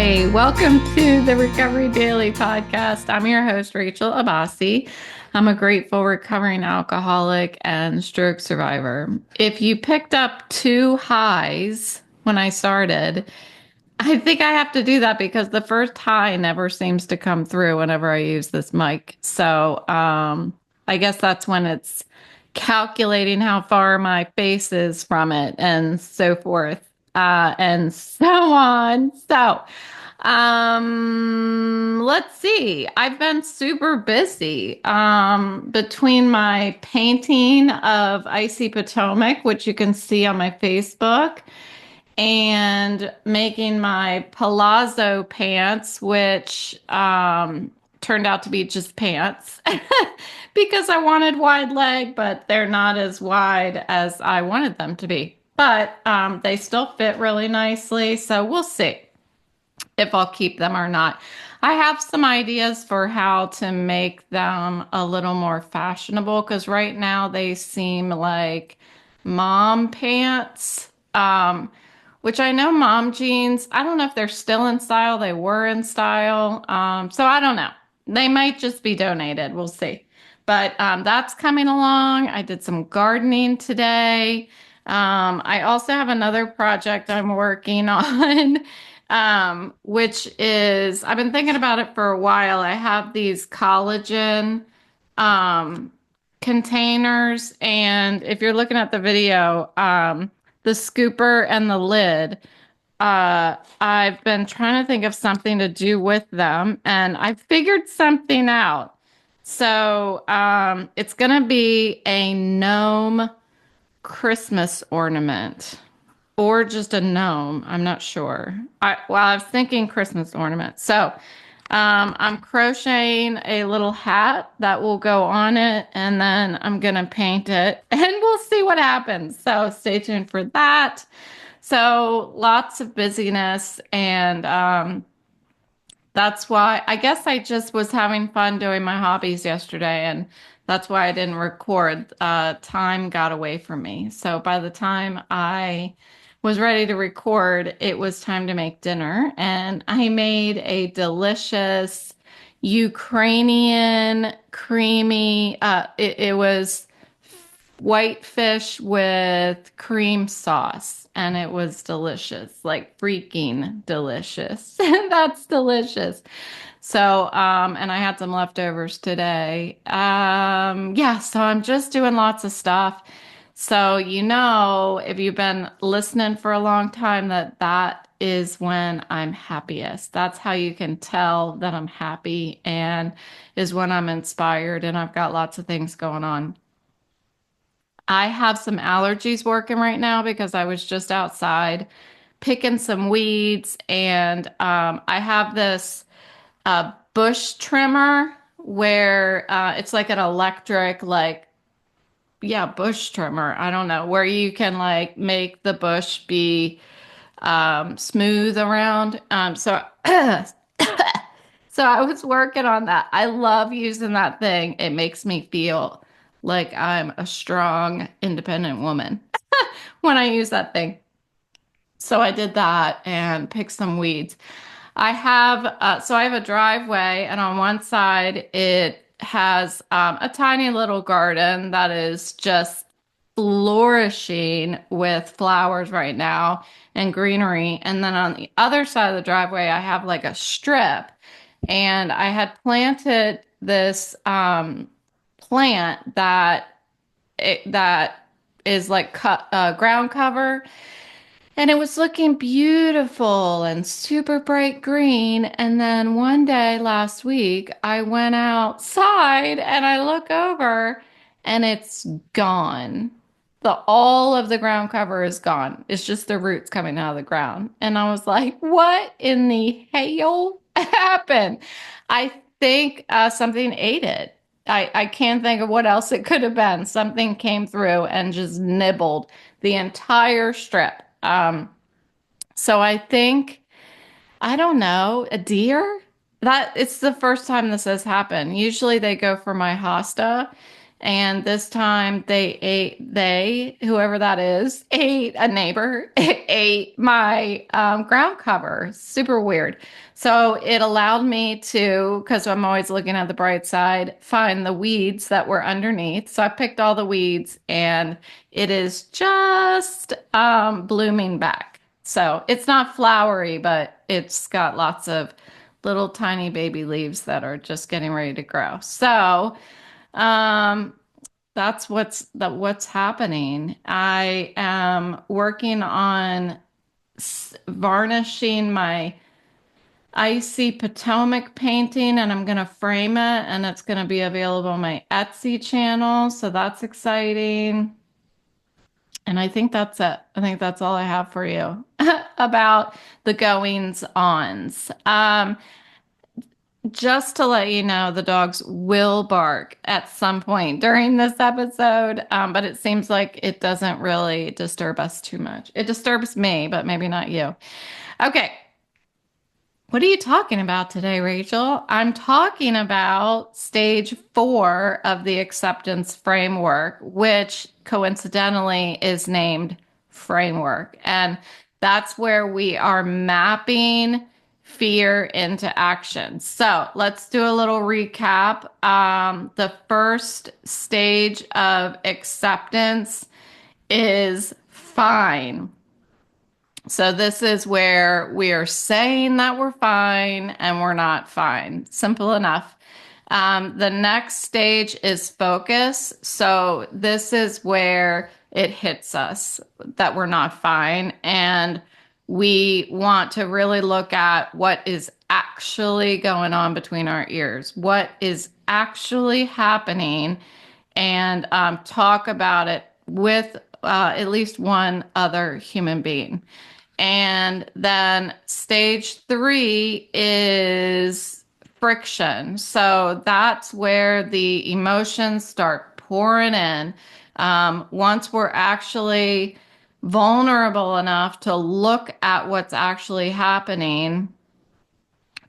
Hi, welcome to the Recovery Daily podcast. I'm your host, Rachel Abassi. I'm a grateful recovering alcoholic and stroke survivor. If you picked up two highs when I started, I think I have to do that because the first high never seems to come through whenever I use this mic. So I guess that's when it's calculating how far my face is from it and so forth and so on. So let's see. I've been super busy between my painting of Icy Potomac, which you can see on my Facebook, and making my palazzo pants, which turned out to be just pants because I wanted wide leg, but they're not as wide as I wanted them to be. But they still fit really nicely, so we'll see if I'll keep them or not. I have some ideas for how to make them a little more fashionable because right now they seem like mom pants. Which I know mom jeans, I don't know if they're still in style. They were in style. So I don't know. They might just be donated. We'll see. But that's coming along. I did some gardening today. I also have another project I'm working on, which is, I've been thinking about it for a while. I have these collagen um, containers. And if you're looking at the video, the scooper and the lid, I've been trying to think of something to do with them, and I figured something out. So it's going to be a gnome Christmas ornament or just a gnome. I'm not sure. I was thinking Christmas ornament. So I'm crocheting a little hat that will go on it, and then I'm going to paint it, and we'll see what happens. So stay tuned for that. So lots of busyness, and that's why I guess I just was having fun doing my hobbies yesterday, and that's why I didn't record. Time got away from me. So by the time I was ready to record, it was time to make dinner, and I made a delicious Ukrainian creamy, it was white fish with cream sauce, and it was delicious, like freaking delicious. That's delicious. So, and I had some leftovers today. Yeah, so I'm just doing lots of stuff. So, if you've been listening for a long time, that is when I'm happiest. That's how you can tell that I'm happy, and is when I'm inspired and I've got lots of things going on. I have some allergies working right now because I was just outside picking some weeds, and I have this bush trimmer where it's like an electric, like, yeah, bush trimmer. I don't know, where you can like make the bush be smooth around. So I was working on that. I love using that thing. It makes me feel like I'm a strong, independent woman when I use that thing. So I did that and picked some weeds. I have a driveway, and on one side it has a tiny little garden that is just flourishing with flowers right now and greenery. And then on the other side of the driveway, I have like a strip, and I had planted this plant that is like ground cover, and it was looking beautiful and super bright green. And then one day last week, I went outside and I look over and it's gone. All of the ground cover is gone. It's just the roots coming out of the ground. And I was like, what in the hell happened? I think something ate it. I can't think of what else it could have been. Something came through and just nibbled the entire strip. So I think, I don't know, a deer? That it's the first time this has happened. Usually they go for my hosta, And this time whoever that is, ate a neighbor, ate my ground cover. Super weird. So it allowed me to, because I'm always looking at the bright side, find the weeds that were underneath. So I picked all the weeds and it is just blooming back. So it's not flowery, but it's got lots of little tiny baby leaves that are just getting ready to grow. So um, that's what's happening. I am working on varnishing my icy Potomac painting, and I'm gonna frame it, and it's gonna be available on my Etsy channel. So that's exciting. And I think that's it. I think that's all I have for you about the goings ons. Just to let you know, the dogs will bark at some point during this episode, but it seems like it doesn't really disturb us too much. It disturbs me, but maybe not you. Okay, what are you talking about today, Rachel? I'm talking about stage 4 of the acceptance framework, which coincidentally is named framework. And that's where we are mapping fear into action. So let's do a little recap. The first stage of acceptance is fine. So this is where we are saying that we're fine and we're not fine. Simple enough. The next stage is focus. So this is where it hits us that we're not fine. And we want to really look at what is actually going on between our ears, what is actually happening, and talk about it with at least one other human being. And then stage 3 is friction. So that's where the emotions start pouring in. Once we're actually vulnerable enough to look at what's actually happening.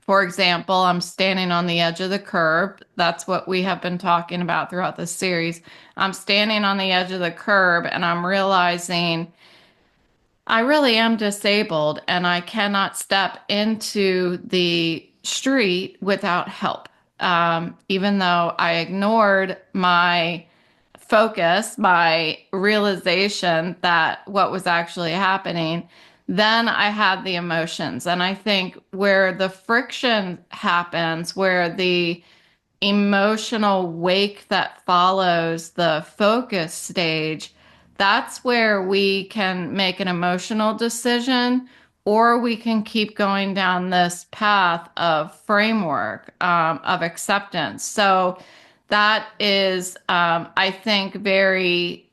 For example, I'm standing on the edge of the curb. That's what we have been talking about throughout this series. I'm standing on the edge of the curb and I'm realizing I really am disabled and I cannot step into the street without help. Even though I ignored my focus, my realization that what was actually happening, then I had the emotions. And I think where the friction happens, where the emotional wake that follows the focus stage, that's where we can make an emotional decision or we can keep going down this path of framework of acceptance. So that is, I think, very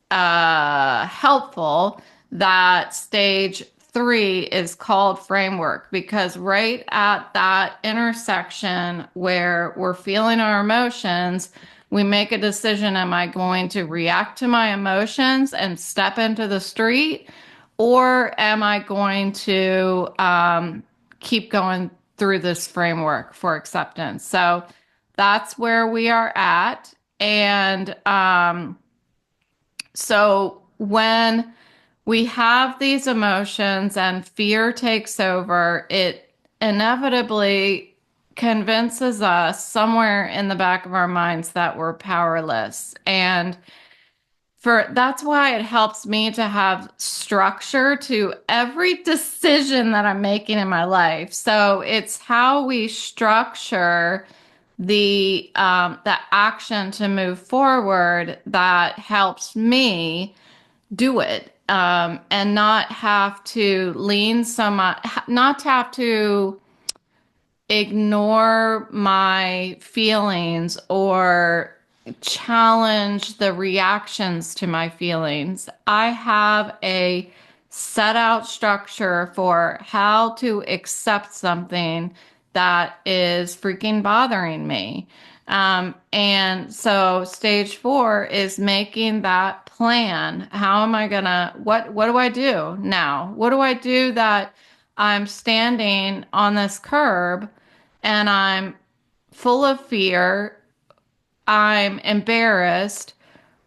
helpful that stage 3 is called framework because right at that intersection where we're feeling our emotions, we make a decision. Am I going to react to my emotions and step into the street? Or am I going to keep going through this framework for acceptance? So that's where we are at. And so when we have these emotions and fear takes over, it inevitably convinces us somewhere in the back of our minds that we're powerless. And that's why it helps me to have structure to every decision that I'm making in my life. So it's how we structure the action to move forward that helps me do it and not have to lean so much, not to have to ignore my feelings or challenge the reactions to my feelings. I have a set out structure for how to accept something that is freaking bothering me. And so stage 4 is making that plan. How am I gonna, what do I do now? What do I do that I'm standing on this curb and I'm full of fear I'm embarrassed.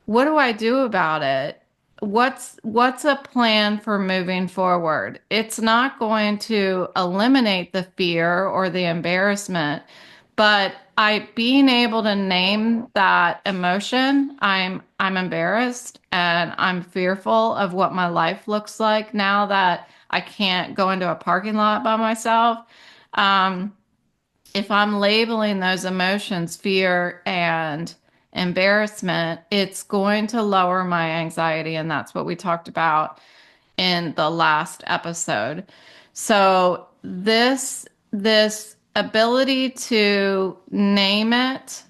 What do I do about it? What's a plan for moving forward? It's not going to eliminate the fear or the embarrassment, but I being able to name that emotion, I'm embarrassed and I'm fearful of what my life looks like now that I can't go into a parking lot by myself. Um, if I'm labeling those emotions, fear and embarrassment, it's going to lower my anxiety. And that's what we talked about in the last episode. So this ability to name it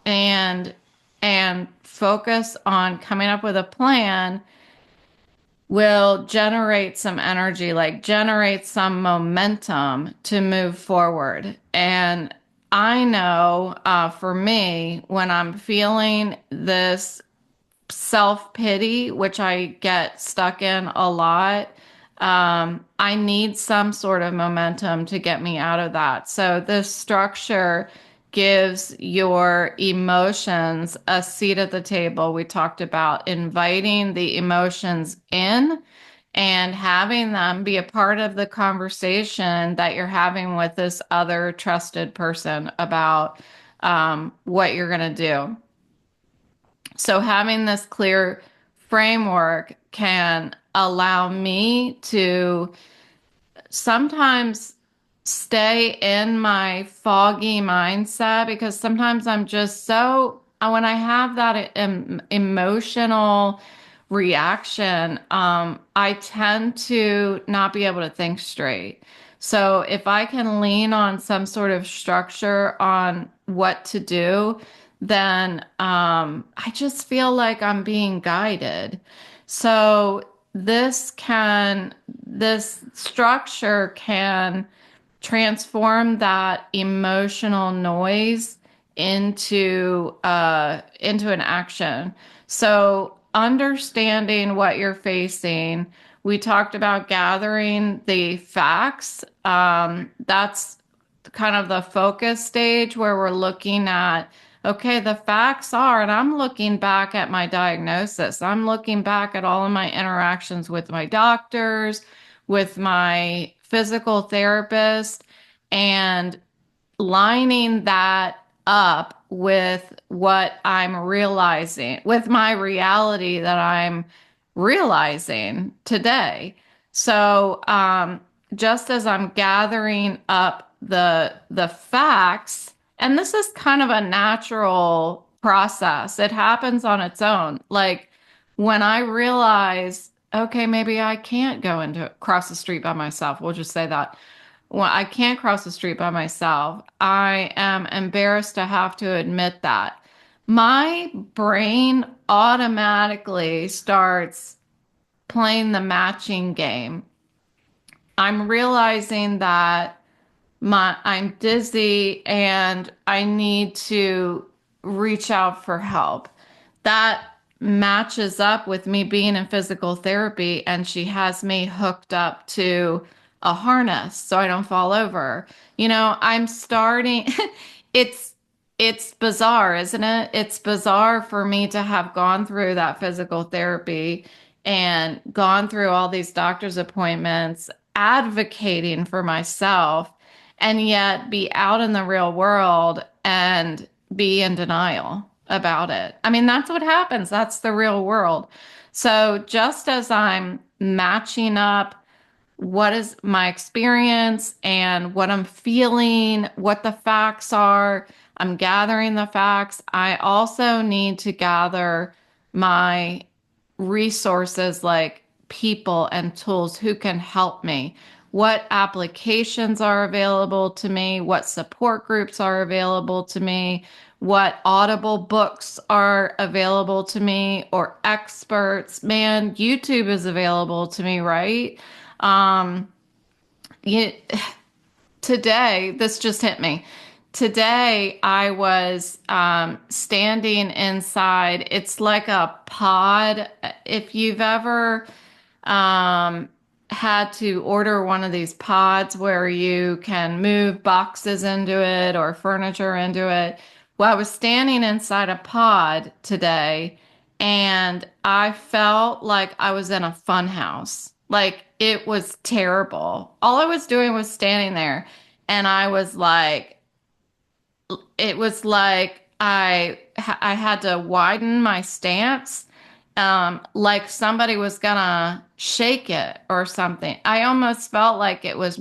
and and focus on coming up with a plan will generate some energy, like generate some momentum to move forward. And I know for me, when I'm feeling this self pity, which I get stuck in a lot, I need some sort of momentum to get me out of that. So this structure gives your emotions a seat at the table. We talked about inviting the emotions in and having them be a part of the conversation that you're having with this other trusted person about what you're going to do. So having this clear framework can allow me to sometimes stay in my foggy mindset because sometimes I'm just so when I have that emotional reaction, I tend to not be able to think straight. So if I can lean on some sort of structure on what to do, then I just feel like I'm being guided. So this structure can transform that emotional noise into an action. So understanding what you're facing, we talked about gathering the facts. That's kind of the focus stage where we're looking at, okay, the facts are, and I'm looking back at my diagnosis. I'm looking back at all of my interactions with my doctors, with my physical therapist, and lining that up with what I'm realizing, with my reality that I'm realizing today. So, just as I'm gathering up the facts, and this is kind of a natural process. It happens on its own. Like when I realize, okay, maybe I can't go into cross the street by myself. We'll just say that well, I can't cross the street by myself. I am embarrassed to have to admit that. My brain automatically starts playing the matching game. I'm realizing that I'm dizzy and I need to reach out for help. That matches up with me being in physical therapy and she has me hooked up to a harness so I don't fall over. I'm starting it's it's bizarre, isn't it? It's bizarre for me to have gone through that physical therapy and gone through all these doctor's appointments, advocating for myself, and yet be out in the real world and be in denial about it. I mean, that's what happens. That's the real world. So just as I'm matching up what is my experience and what I'm feeling, what the facts are. I'm gathering the facts. I also need to gather my resources like people and tools who can help me. What applications are available to me? What support groups are available to me? What Audible books are available to me or experts? Man, YouTube is available to me, right? Um, you, Today, this just hit me. Today, I was standing inside. It's like a pod. If you've ever um, had to order one of these pods where you can move boxes into it or furniture into it, Well, I was standing inside a pod today and I felt like I was in a fun house. Like it was terrible. All I was doing was standing there and I was like, it was like I had to widen my stance, like somebody was gonna shake it or something. I almost felt like it was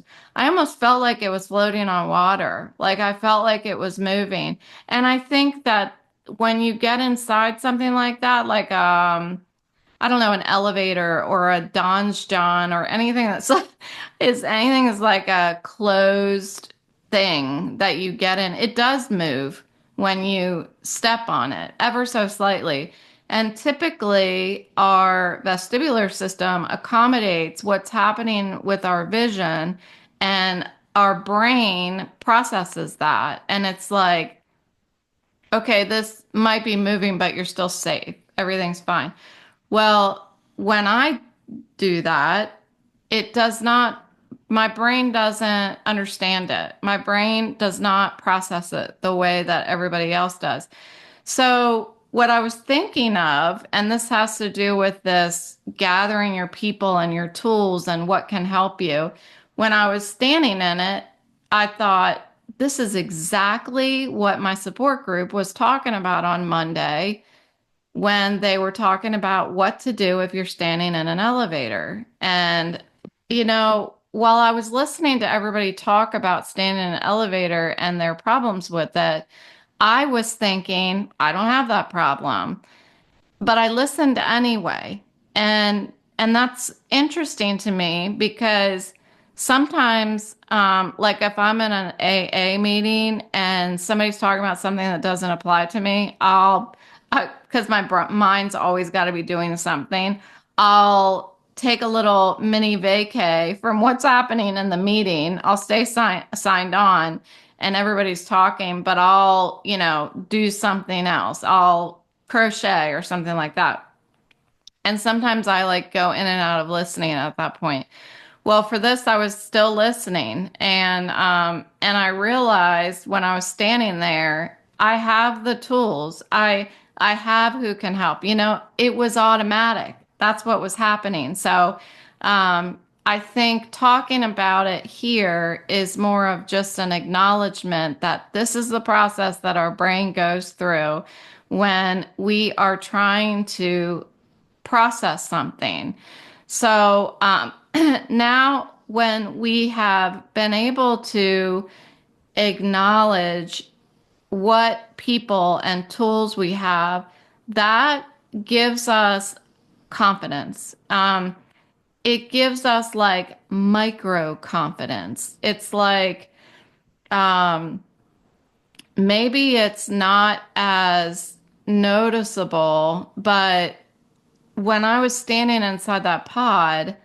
floating on water. Like I felt like it was moving. And I think that when you get inside something like that, like I don't know, an elevator or a donjon or anything that's like, is anything is like a closed thing that you get in. It does move when you step on it ever so slightly. And typically, our vestibular system accommodates what's happening with our vision, and our brain processes that. And it's like, okay, this might be moving, but you're still safe. Everything's fine. Well, when I do that, it does not, my brain doesn't understand it. My brain does not process it the way that everybody else does. So, what I was thinking of, and this has to do with this gathering your people and your tools and what can help you. When I was standing in it, I thought, this is exactly what my support group was talking about on Monday when they were talking about what to do if you're standing in an elevator. And, while I was listening to everybody talk about standing in an elevator and their problems with it, I was thinking, I don't have that problem, but I listened anyway. And that's interesting to me because sometimes, like if I'm in an AA meeting and somebody's talking about something that doesn't apply to me, because my mind's always got to be doing something, I'll take a little mini vacay from what's happening in the meeting. I'll stay signed on and everybody's talking, but I'll, do something else. I'll crochet or something like that. And sometimes I like go in and out of listening at that point. Well, for this, I was still listening, and I realized when I was standing there, I have the tools. I have who can help. It was automatic. That's what was happening. So, I think talking about it here is more of just an acknowledgement that this is the process that our brain goes through when we are trying to process something. So now, when we have been able to acknowledge what people and tools we have, that gives us confidence. It gives us like micro confidence. It's like um, maybe it's not as noticeable, but when I was standing inside that pod,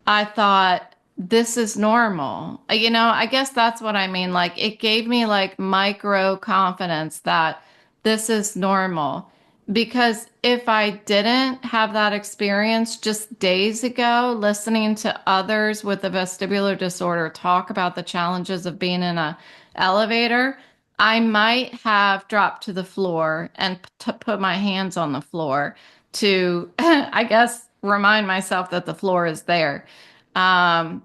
I thought, this is normal. I guess that's what I mean. Like, it gave me like micro confidence that this is normal. Because if I didn't have that experience just days ago, listening to others with a vestibular disorder talk about the challenges of being in a elevator, I might have dropped to the floor and put my hands on the floor to, I guess, remind myself that the floor is there. Um,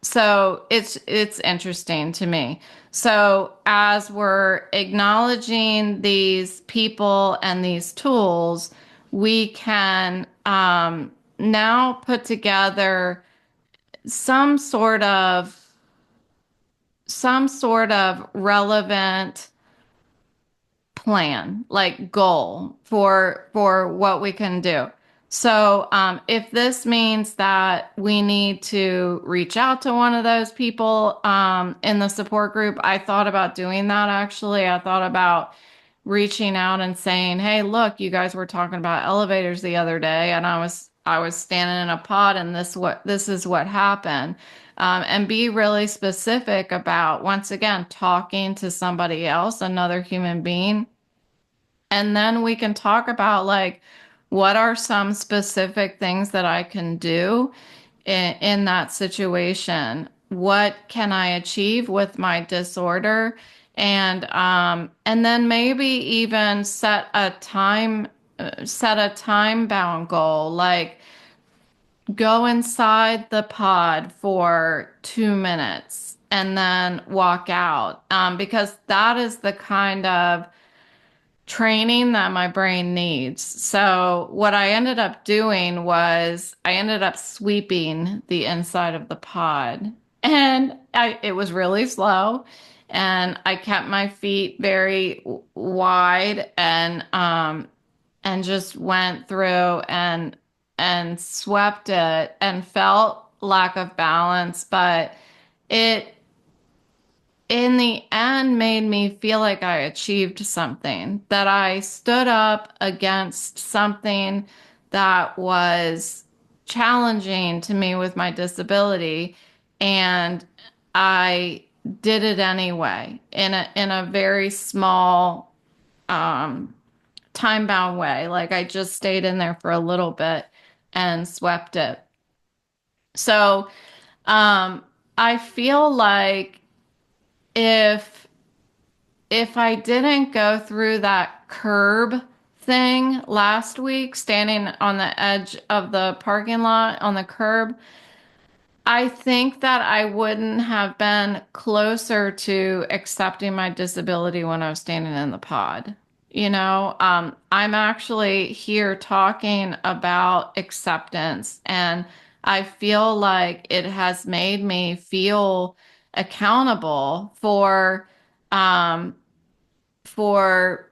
so it's interesting to me. So as we're acknowledging these people and these tools, we can now put together some sort of relevant plan, like goal for what we can do. So, if this means that we need to reach out to one of those people in the support group, I thought about doing that actually. I thought about reaching out and saying, "Hey, look, you guys were talking about elevators the other day, and I was standing in a pod, and this is what happened." And be really specific about, once again, talking to somebody else, another human being, and then we can talk about like, what are some specific things that I can do in that situation? What can I achieve with my disorder? And then maybe even set a time bound goal, like go inside the pod for 2 minutes and then walk out, because that is the kind of training that my brain needs. So what I ended up doing was I ended up sweeping the inside of the pod, and it was really slow, and I kept my feet very wide, and just went through and swept it and felt lack of balance, but it in the end made me feel like I achieved something, that I stood up against something that was challenging to me with my disability, and I did it anyway in a very small um time bound way. Like I just stayed in there for a little bit and swept it. So um I feel like if I didn't go through that curb thing last week, standing on the edge of the parking lot on the curb, I think that I wouldn't have been closer to accepting my disability when I was standing in the pod. I'm actually here talking about acceptance, and I feel like it has made me feel accountable um, for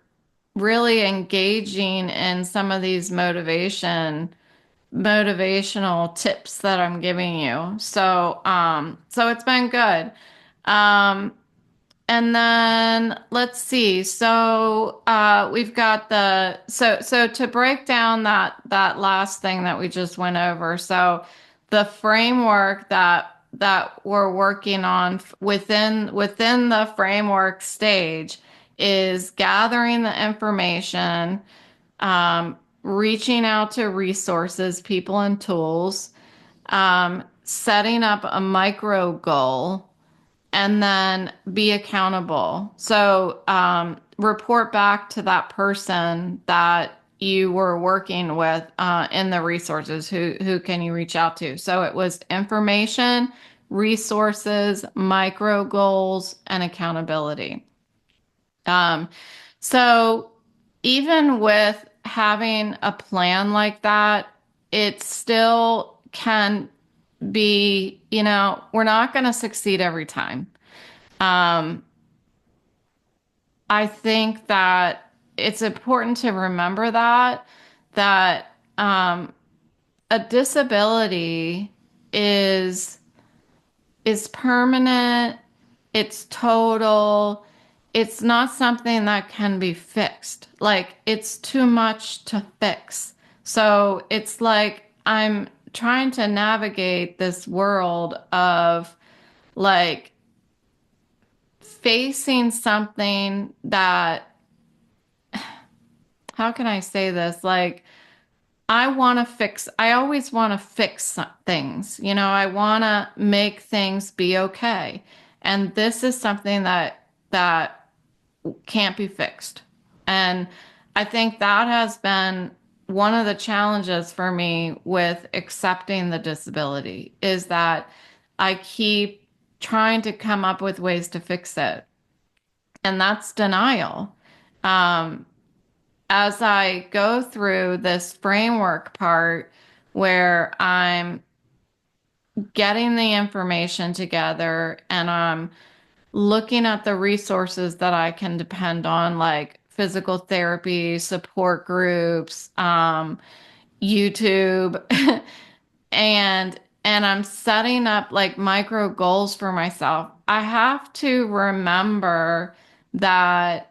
really engaging in some of these motivational tips that I'm giving you. So it's been good. Um, and then let's see. So we've got so to break down that last thing that we just went over. So the framework that we're working on within the framework stage is gathering the information, reaching out to resources, people, and tools, setting up a micro goal, and then be accountable. So report back to that person that you were working with in the resources. Who can you reach out to? So it was information, resources, micro goals, and accountability. Um, so even with having a plan like that, it still can be, we're not going to succeed every time. Um, I think that it's important to remember that a disability is is permanent, it's total, it's not something that can be fixed. Like it's too much to fix. So it's like I'm trying to navigate this world of like facing something that, how can I say this? Like I always want to fix things. I want to make things be okay. And this is something that can't be fixed. And I think that has been one of the challenges for me with accepting the disability, is that I keep trying to come up with ways to fix it. And that's denial. Um, as I go through this framework part where I'm getting the information together and I'm looking at the resources that I can depend on, like physical therapy, support groups, YouTube, and I'm setting up like micro goals for myself. I have to remember that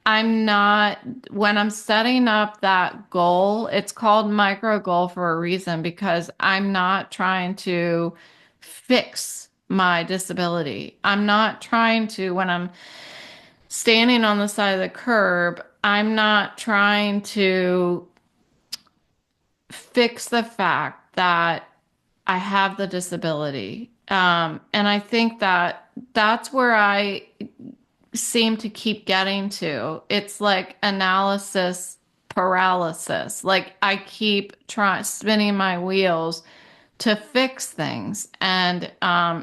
I'm not, when I'm setting up that goal, it's called micro goal for a reason, because I'm not trying to fix my disability. I'm not trying to, when I'm standing on the side of the curb, I'm not trying to fix the fact that I have the disability. And I think that that's where I seem to keep getting to. It's like analysis paralysis. Like I keep trying spinning my wheels to fix things, and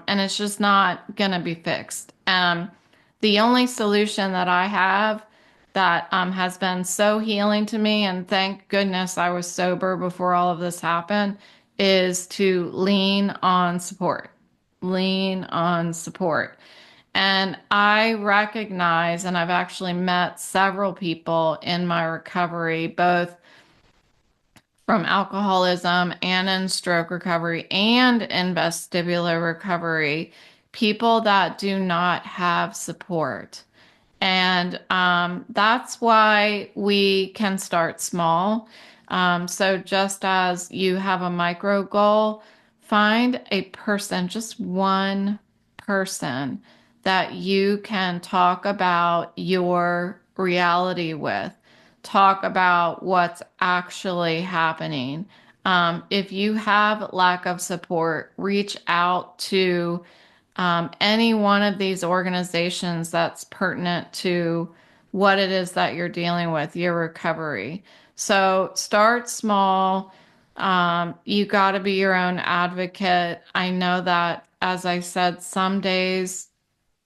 it's just not gonna be fixed. The only solution that I have that has been so healing to me, and thank goodness I was sober before all of this happened, is to lean on support. Lean on support. And I recognize, and I've actually met several people in my recovery, both from alcoholism and in stroke recovery and in vestibular recovery, people that do not have support. And that's why we can start small. So just as you have a micro goal, find a person, just one person that you can talk about your reality with, talk about what's actually happening. If you have lack of support, reach out to any one of these organizations that's pertinent to what it is that you're dealing with, your recovery. So start small. You got to be your own advocate. I know that, as I said, some days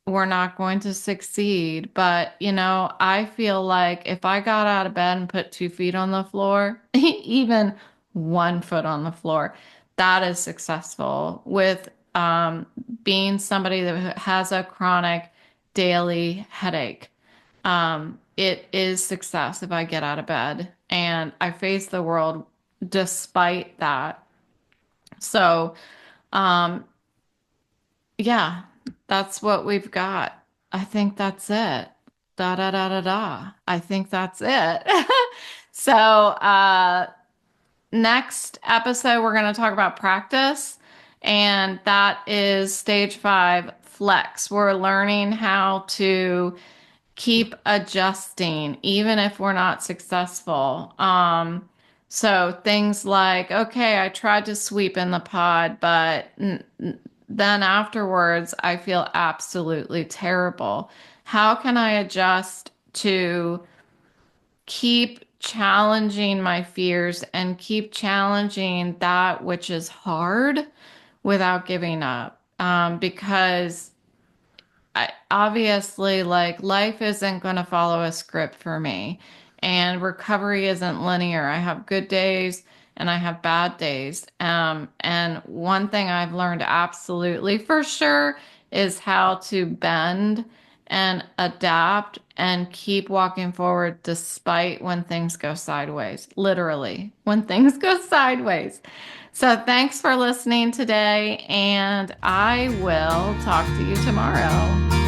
we're not going to succeed. But, I feel like if I got out of bed and put 2 feet on the floor, even 1 foot on the floor, that is successful with being somebody that has a chronic daily headache. It is success if I get out of bed and I face the world despite that. So, um, yeah, that's what we've got. I think that's it. Da da da da da. I think that's it. So, next episode, we're going to talk about practice, and that is stage 5 flex. We're learning how to keep adjusting, even if we're not successful. So things like, okay, I tried to sweep in the pod, but then afterwards, I feel absolutely terrible. How can I adjust to keep challenging my fears and keep challenging that which is hard without giving up? Because obviously, like, life isn't going to follow a script for me, and recovery isn't linear. I have good days and I have bad days. And one thing I've learned absolutely for sure is how to bend and adapt and keep walking forward despite when things go sideways. Literally, when things go sideways. So thanks for listening today, and I will talk to you tomorrow.